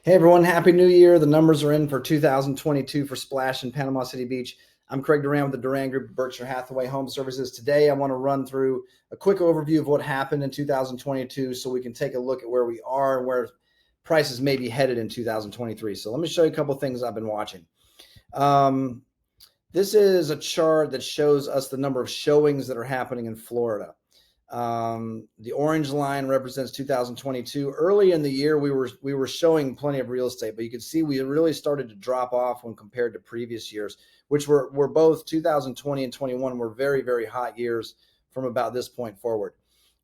Hey everyone, Happy New Year. The numbers are in for 2022 for Splash in Panama City Beach. I'm Craig Duran with the Duran Group of Berkshire Hathaway Home Services. Today I want to run through a quick overview of what happened in 2022 so we can take a look at where we are and where prices may be headed in 2023. So let me show you a couple things I've been watching. This is a chart that shows us the number of showings that are happening in Florida. The orange line represents 2022. Early in the year, we were showing plenty of real estate, but you can see we really started to drop off when compared to previous years, which were both 2020 and 21 were very, very hot years from about this point forward.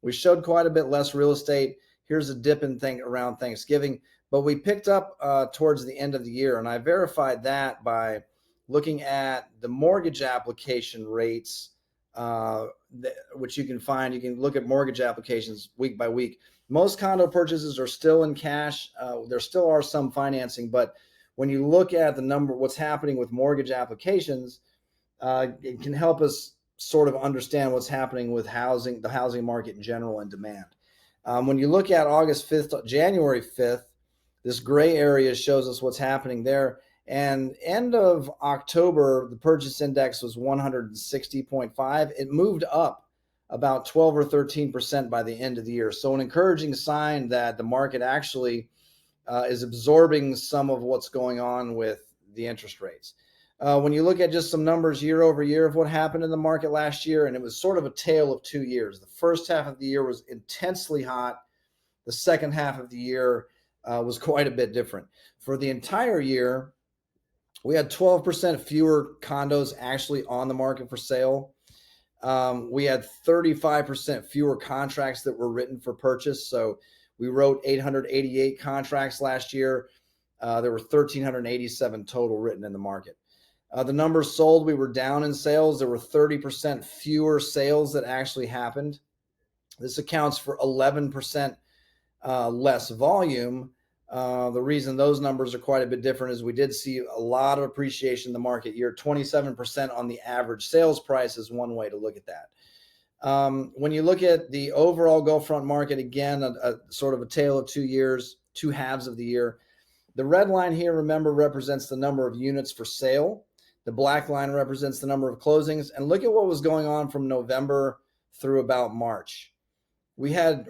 We showed quite a bit less real estate. Here's a dip in around Thanksgiving, but we picked up towards the end of the year, and I verified that by looking at the mortgage application rates, which you can find. You can look at mortgage applications week by week. Most condo purchases are still in cash. There still are some financing, but when you look at the number, what's happening with mortgage applications, it can help us sort of understand what's happening with the housing market in general and demand. When you look at August 5th, January 5th, this gray area shows us what's happening there. And end of October, the purchase index was 160.5. It moved up about 12 or 13% by the end of the year. So an encouraging sign that the market actually is absorbing some of what's going on with the interest rates. When you look at just some numbers year over year of what happened in the market last year, and it was sort of a tale of 2 years. The first half of the year was intensely hot. The second half of the year was quite a bit different. For the entire year, we had 12% fewer condos actually on the market for sale. We had 35% fewer contracts that were written for purchase. So we wrote 888 contracts last year. There were 1,387 total written in the market. The numbers sold, we were down in sales. There were 30% fewer sales that actually happened. This accounts for 11% less volume. The reason those numbers are quite a bit different is we did see a lot of appreciation in the market year. 27% on the average sales price is one way to look at that. When you look at the overall Gulf front market, again, a sort of a tale of 2 years, two halves of the year. The red line here, remember, represents the number of units for sale. The black line represents the number of closings. And look at what was going on from November through about March. We had,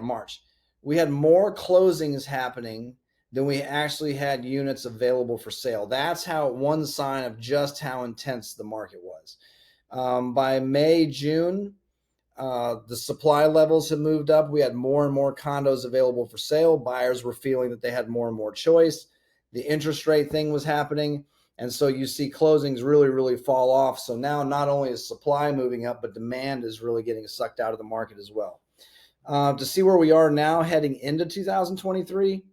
March. We had more closings happening than we actually had units available for sale. That's one sign of just how intense the market was. By May, June, the supply levels had moved up. We had more and more condos available for sale. Buyers were feeling that they had more and more choice. The interest rate thing was happening. And so you see closings really, really fall off. So now not only is supply moving up, but demand is really getting sucked out of the market as well. To see where we are now heading into 2023,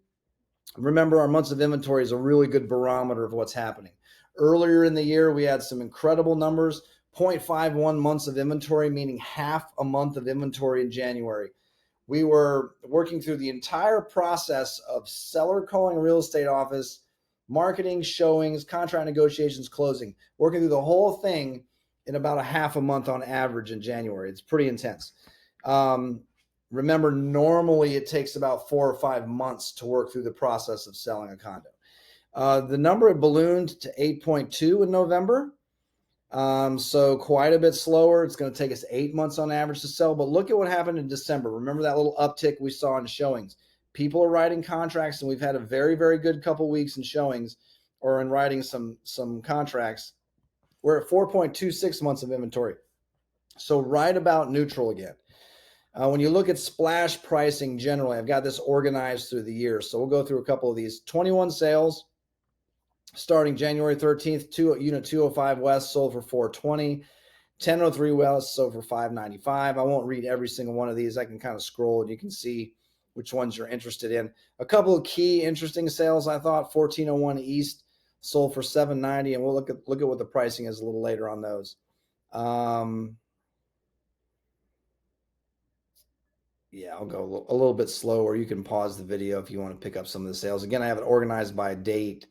remember our months of inventory is a really good barometer of what's happening. Earlier in the year, we had some incredible numbers, 0.51 months of inventory, meaning half a month of inventory in January. We were working through the entire process of seller calling a real estate office, marketing, showings, contract negotiations, closing, working through the whole thing in about a half a month on average in January. It's pretty intense. Remember, normally it takes about 4 or 5 months to work through the process of selling a condo. The number had ballooned to 8.2 in November. So quite a bit slower. It's going to take us 8 months on average to sell. But look at what happened in December. Remember that little uptick we saw in showings. People are writing contracts, and we've had a very, very good couple weeks in showings or in writing some contracts. We're at 4.26 months of inventory. So right about neutral again. When you look at splash pricing generally, I've got this organized through the year. So we'll go through a couple of these. 21 sales starting January 13th, unit 205 West sold for $420. 1003 West sold for $595. I won't read every single one of these. I can kind of scroll and you can see which ones you're interested in. A couple of key interesting sales, I thought. 1401 East sold for $790, and we'll look at what the pricing is a little later on those. Yeah, I'll go a little bit slower. You can pause the video if you want to pick up some of the sales. Again, I have it organized by date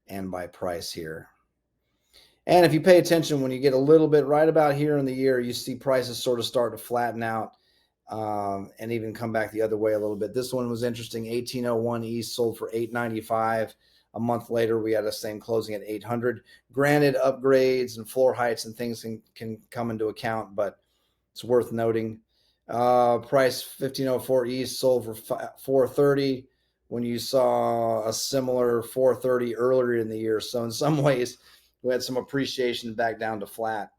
and by price here. And if you pay attention, when you get a little bit right about here in the year, you see prices sort of start to flatten out. and even come back the other way a little bit. This one was interesting. 1801 East sold for $895. A month later, we had the same closing at 800. Granted, upgrades and floor heights and things can come into account, but it's worth noting. Price 1504 East sold for 430 when you saw a similar 430 earlier in the year. So in some ways, we had some appreciation back down to flat.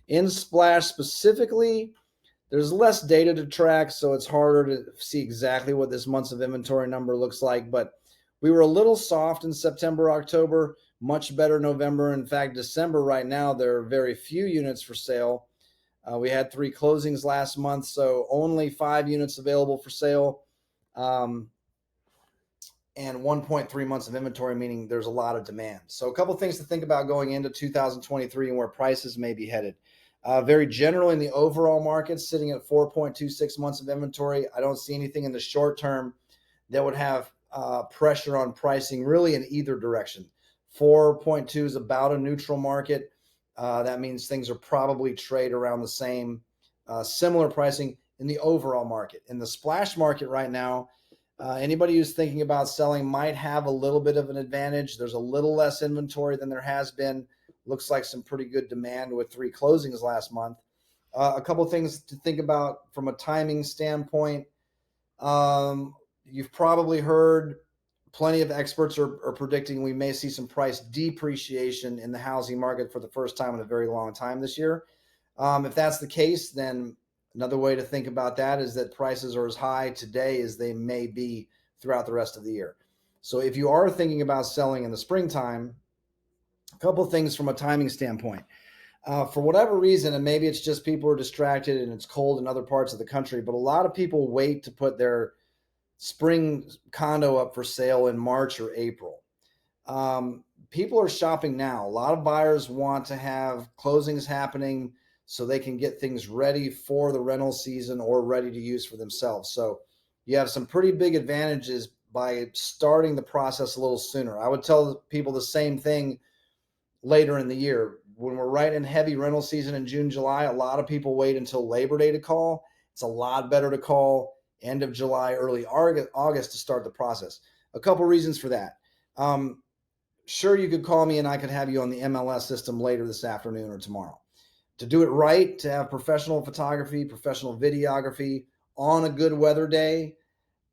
In Splash specifically, there's less data to track, so it's harder to see exactly what this months of inventory number looks like. But we were a little soft in September, October, much better November. In fact, December right now, there are very few units for sale. We had 3 closings last month, so only 5 units available for sale, and 1.3 months of inventory, meaning there's a lot of demand. So a couple of things to think about going into 2023 and where prices may be headed. Very generally in the overall market, sitting at 4.26 months of inventory. I don't see anything in the short term that would have pressure on pricing really in either direction. 4.2 is about a neutral market. That means things are probably trade around the same, similar pricing in the overall market. In the splash market right now, anybody who's thinking about selling might have a little bit of an advantage. There's a little less inventory than there has been. Looks like some pretty good demand with 3 closings last month. A couple of things to think about from a timing standpoint. You've probably heard plenty of experts are predicting we may see some price depreciation in the housing market for the first time in a very long time this year. If that's the case, then another way to think about that is that prices are as high today as they may be throughout the rest of the year. So if you are thinking about selling in the springtime, a couple of things from a timing standpoint. For whatever reason, and maybe it's just people are distracted and it's cold in other parts of the country, but a lot of people wait to put their spring condo up for sale in March or April. People are shopping now. A lot of buyers want to have closings happening so they can get things ready for the rental season or ready to use for themselves. So you have some pretty big advantages by starting the process a little sooner. I would tell people the same thing later in the year. When we're right in heavy rental season in June, July, a lot of people wait until Labor Day to call. It's a lot better to call end of July, early August to start the process. A couple reasons for that. Sure, you could call me and I could have you on the MLS system later this afternoon or tomorrow. To do it right, to have professional photography, professional videography on a good weather day,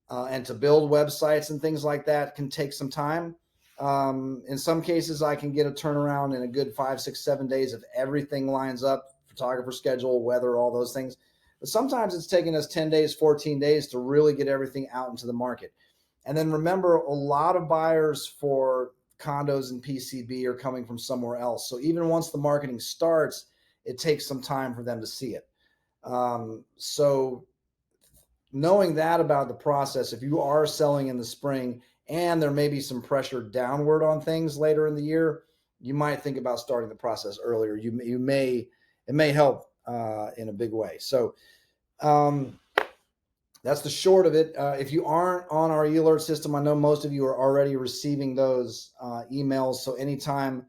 and to build websites and things like that can take some time. In some cases, I can get a turnaround in a good 5, 6, 7 days if everything lines up, photographer schedule, weather, all those things. But sometimes it's taking us 10 days, 14 days to really get everything out into the market. And then remember, a lot of buyers for condos and PCB are coming from somewhere else. So even once the marketing starts, it takes some time for them to see it. So knowing that about the process, if you are selling in the spring and there may be some pressure downward on things later in the year, you might think about starting the process earlier. It may help in a big way. So that's the short of it. If you aren't on our e-alert system, I know most of you are already receiving those emails. So anytime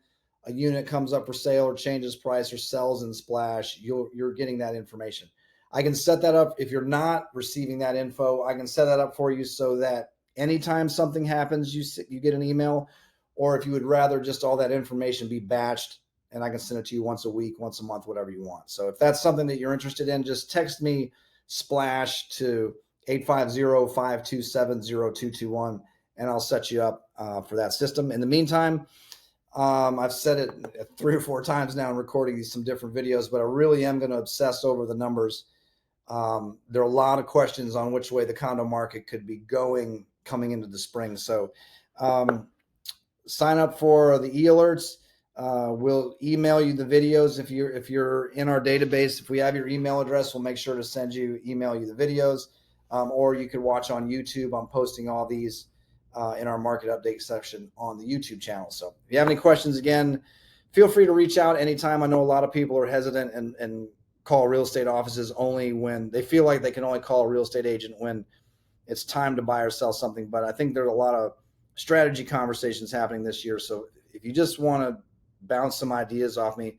a unit comes up for sale or changes price or sells in Splash, you're getting that information. I can set that up. If you're not receiving that info, I can set that up for you so that anytime something happens, you get an email, or if you would rather just all that information be batched and I can send it to you once a week, once a month, whatever you want. So if that's something that you're interested in, just text me Splash to 850-527-0221 and I'll set you up for that system. In the meantime, I've said it 3 or 4 times now in recording some different videos, but I really am going to obsess over the numbers. There are a lot of questions on which way the condo market could be going coming into the spring. So sign up for the e-alerts. We'll email you the videos if you're in our database. If we have your email address, we'll make sure to email you the videos, or you can watch on YouTube. I'm posting all these in our market update section on the YouTube channel. So if you have any questions, again, feel free to reach out anytime. I know a lot of people are hesitant and call real estate offices only when they feel like they can only call a real estate agent when it's time to buy or sell something. But I think there's a lot of strategy conversations happening this year. So if you just want to bounce some ideas off me,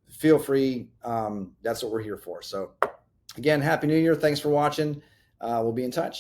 feel free. That's what we're here for. So Again, Happy New Year. Thanks for watching. We'll be in touch.